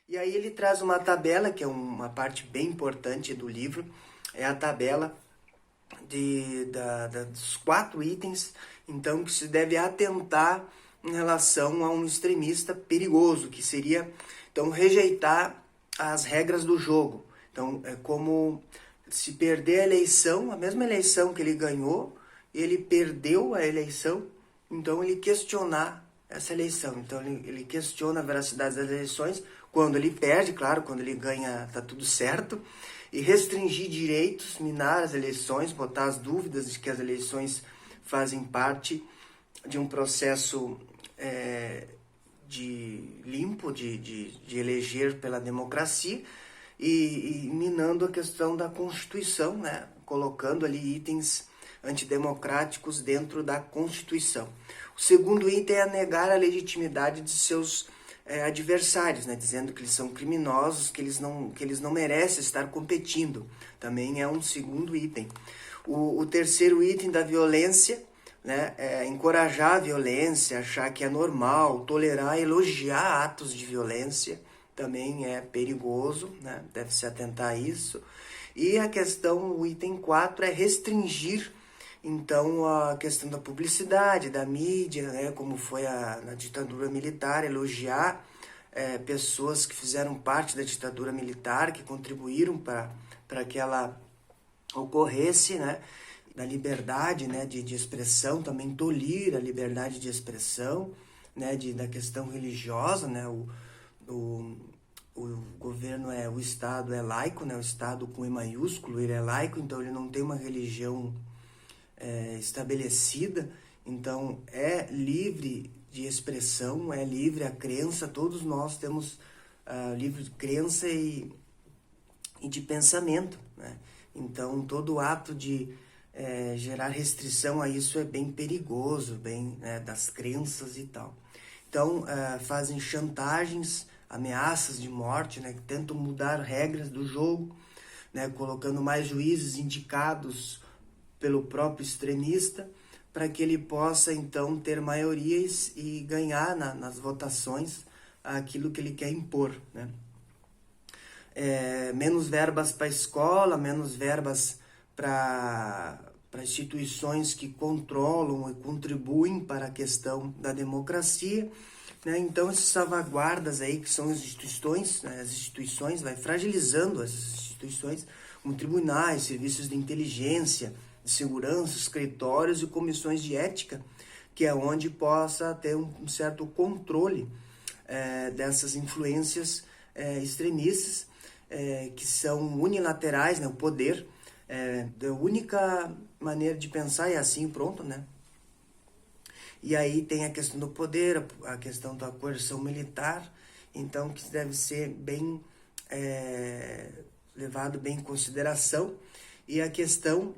E aí ele traz uma tabela, que é uma parte bem importante do livro, é a tabela dos 4 itens, então, que se deve atentar em relação a um extremista perigoso, que seria, então, rejeitar as regras do jogo. Então, é como se perder a eleição, a mesma eleição que ele ganhou, ele perdeu a eleição, então ele questionar essa eleição. Então ele questiona a veracidade das eleições. Quando ele perde, claro, quando ele ganha tá tudo certo. E restringir direitos, minar as eleições, botar as dúvidas de que as eleições fazem parte de um processo de limpo, de eleger pela democracia, e minando a questão da Constituição, né? Colocando ali itens antidemocráticos dentro da Constituição. O segundo item é negar a legitimidade de seus adversários, né? Dizendo que eles são criminosos, que eles não merecem estar competindo. Também é um segundo item. O terceiro item da violência, né? É encorajar a violência, achar que é normal, tolerar, elogiar atos de violência, também é perigoso, né? Deve se atentar a isso. E a questão, o item 4, é restringir, então, a questão da publicidade, da mídia, né? Como foi na ditadura militar, elogiar pessoas que fizeram parte da ditadura militar, que contribuíram para que ela ocorresse, né? Da liberdade, né? de expressão, também tolir a liberdade de expressão, né? Da questão religiosa, né? O governo o Estado é laico, né? O Estado com E maiúsculo, ele é laico, então ele não tem uma religião estabelecida, então é livre de expressão, é livre a crença, todos nós temos livre de crença e de pensamento, né? Então todo ato de gerar restrição a isso é bem perigoso, bem, né, das crenças e tal. Então fazem chantagens, ameaças de morte, né, que tentam mudar regras do jogo, né, colocando mais juízes indicados pelo próprio extremista, para que ele possa então ter maiorias e ganhar nas votações aquilo que ele quer impor, né? Menos verbas para a escola, menos verbas para instituições que controlam e contribuem para a questão da democracia, né? Então, essas salvaguardas aí, que são as instituições, né? As instituições, vai fragilizando essas instituições, como tribunais, serviços de inteligência, de segurança, escritórios e comissões de ética, que é onde possa ter um certo controle dessas influências extremistas, que são unilaterais, né? O poder, a única maneira de pensar é assim, pronto, né? E aí tem a questão do poder, a questão da coerção militar, então que deve ser bem levado bem em consideração, e a questão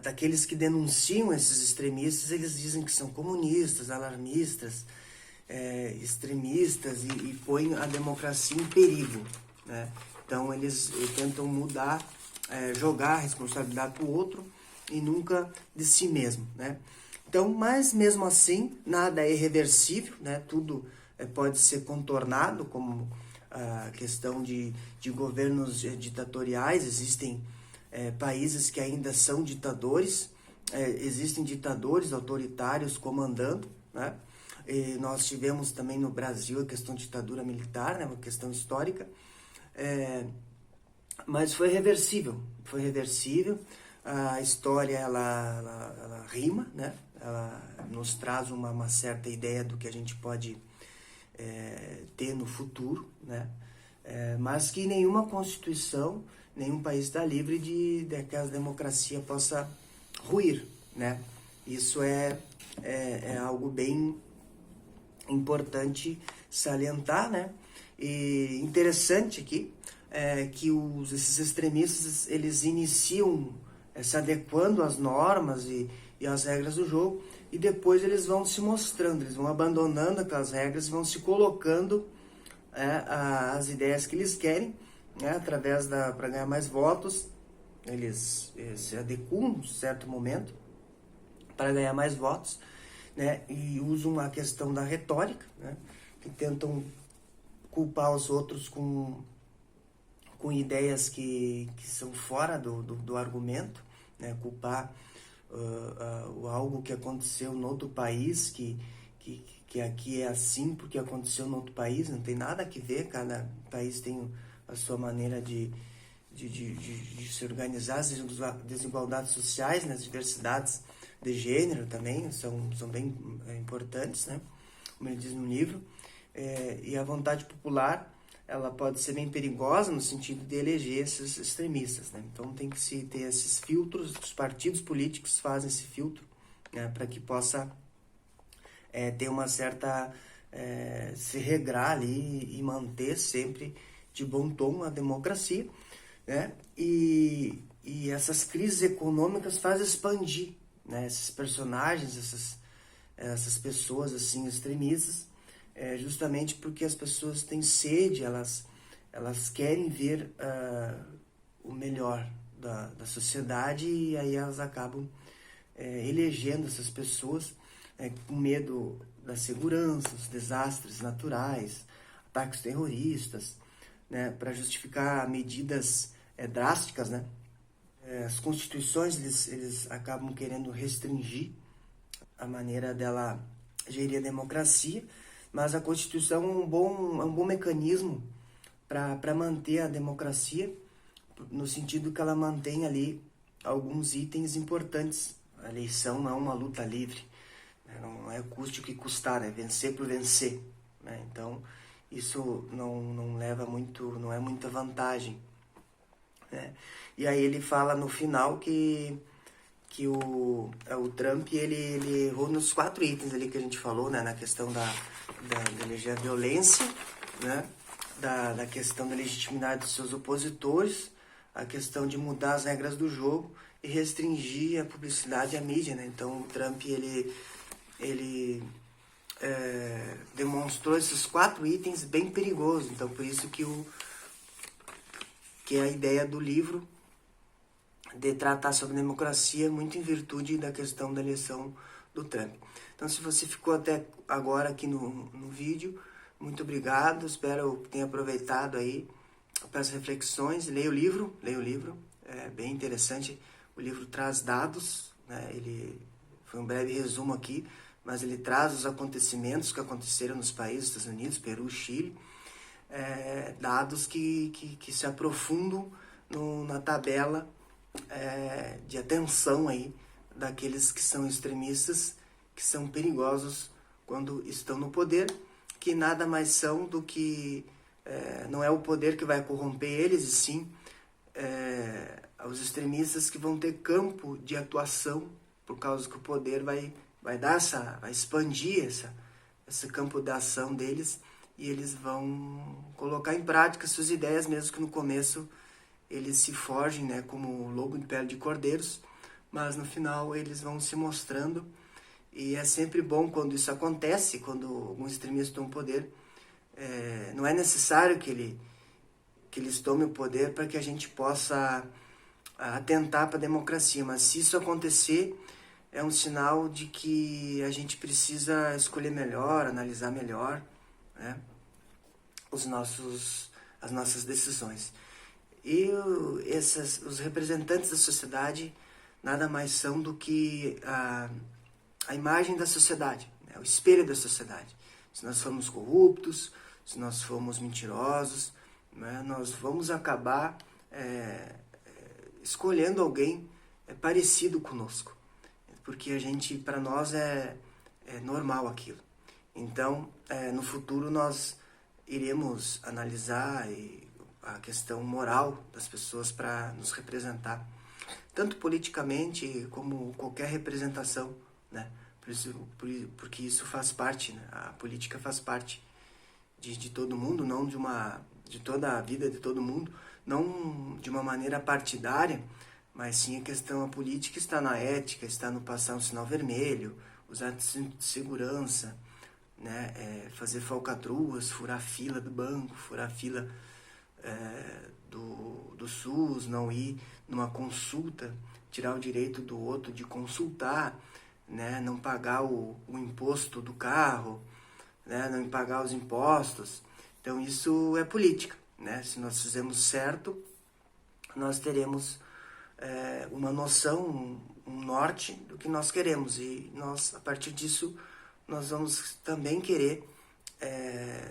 daqueles que denunciam esses extremistas, eles dizem que são comunistas, alarmistas, extremistas, e põem a democracia em perigo, né? Então eles tentam mudar, jogar a responsabilidade para o outro e nunca de si mesmo, né? Então, mas mesmo assim, nada é irreversível, né? Tudo pode ser contornado, como a questão de governos ditatoriais. Existem países que ainda são ditadores, existem ditadores autoritários comandando, né? E nós tivemos também no Brasil a questão de ditadura militar, né? Uma questão histórica, mas foi reversível, a história ela rima, né? Ela nos traz uma certa ideia do que a gente pode ter no futuro, né? Mas que nenhuma constituição, nenhum país está livre de que a democracia possa ruir, né? Isso é algo bem importante salientar, né? E interessante aqui que esses extremistas, eles iniciam se adequando às normas e às regras do jogo, e depois eles vão se mostrando, eles vão abandonando aquelas regras, vão se colocando as ideias que eles querem, né, através para ganhar mais votos. Eles se adequam em certo momento para ganhar mais votos, né, e usam a questão da retórica, né, que tentam culpar os outros com ideias que são fora do argumento, né? Culpar algo que aconteceu no outro país, que aqui é assim porque aconteceu no outro país, não tem nada a ver, cada país tem a sua maneira de se organizar, as desigualdades sociais, né? As diversidades de gênero também são bem importantes, né? Como ele diz no livro, e a vontade popular, ela pode ser bem perigosa no sentido de eleger esses extremistas, né? Então tem que se ter esses filtros, os partidos políticos fazem esse filtro, né? Para que possa ter uma certa, se regrar ali e manter sempre de bom tom a democracia, né? E essas crises econômicas fazem expandir, né? Esses personagens, essas pessoas assim extremistas, justamente porque as pessoas têm sede, elas querem ver o melhor da sociedade, e aí elas acabam elegendo essas pessoas com medo da segurança, os desastres naturais, ataques terroristas, né, para justificar medidas drásticas, né? As constituições, eles acabam querendo restringir a maneira dela gerir a democracia, mas a Constituição é um bom mecanismo para manter a democracia, no sentido que ela mantém ali alguns itens importantes. A eleição não é uma luta livre, né? Não é custe o que custar, é vencer por vencer, né? Então isso não leva muito, não é muita vantagem, né? E aí ele fala no final que o Trump ele errou nos 4 itens ali que a gente falou, né? Na questão da eleger a violência, né? Da questão da legitimidade dos seus opositores, a questão de mudar as regras do jogo e restringir a publicidade e a mídia, né? Então o Trump ele demonstrou esses 4 itens bem perigosos. Então por isso que a ideia do livro de tratar sobre democracia, muito em virtude da questão da eleição do Trump. Então, se você ficou até agora aqui no vídeo, muito obrigado, espero que tenha aproveitado aí para as reflexões. Leia o livro, é bem interessante. O livro traz dados, né? Ele foi um breve resumo aqui, mas ele traz os acontecimentos que aconteceram nos países, Estados Unidos, Peru, Chile, dados que se aprofundam na tabela de atenção aí daqueles que são extremistas, que são perigosos quando estão no poder, que nada mais são do que não é o poder que vai corromper eles, e sim os extremistas que vão ter campo de atuação, por causa que o poder vai expandir esse campo de ação deles, e eles vão colocar em prática suas ideias, mesmo que no começo eles se fogem, né, como lobo de pele de cordeiros, mas no final eles vão se mostrando, e é sempre bom quando isso acontece, quando algum extremista toma o poder. Não é necessário que eles tomem o poder para que a gente possa atentar para a democracia, mas se isso acontecer, é um sinal de que a gente precisa escolher melhor, analisar melhor, né, as nossas decisões. E os representantes da sociedade nada mais são do que a imagem da sociedade, né? O espelho da sociedade. Se nós formos corruptos, se nós formos mentirosos, né, nós vamos acabar escolhendo alguém parecido conosco, porque para nós é normal aquilo. Então, no futuro nós iremos analisar a questão moral das pessoas para nos representar, tanto politicamente como qualquer representação, né? Porque isso faz parte, né? A política faz parte de todo mundo, não de toda a vida de todo mundo, não de uma maneira partidária, mas sim a política está na ética, está no passar um sinal vermelho, usar cinto de segurança, né? Fazer falcatruas, furar a fila do banco, furar a fila do SUS, não ir numa consulta, tirar o direito do outro de consultar, né? Não pagar o imposto do carro, né? Não pagar os impostos. Então isso é política, né? Se nós fizermos certo, nós teremos uma noção, um norte do que nós queremos, e nós, a partir disso, nós vamos também querer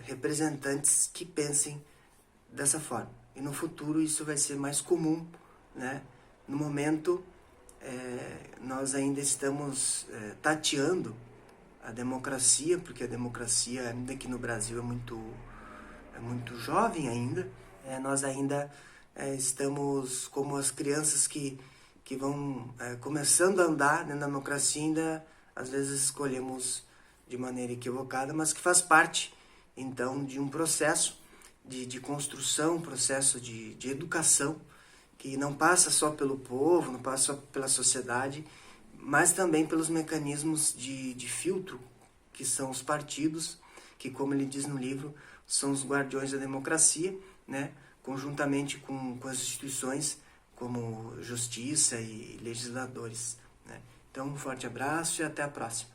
representantes que pensem dessa forma. E no futuro isso vai ser mais comum, né? No momento, nós ainda estamos tateando a democracia, porque a democracia, ainda aqui no Brasil, é muito jovem ainda. Nós ainda estamos como as crianças que vão começando a andar, né, na democracia, ainda às vezes escolhemos de maneira equivocada, mas que faz parte, então, de um processo de construção, um processo de educação, que não passa só pelo povo, não passa só pela sociedade, mas também pelos mecanismos de filtro, que são os partidos, que, como ele diz no livro, são os guardiões da democracia, né? Conjuntamente com as instituições como justiça e legisladores, né? Então, um forte abraço e até a próxima.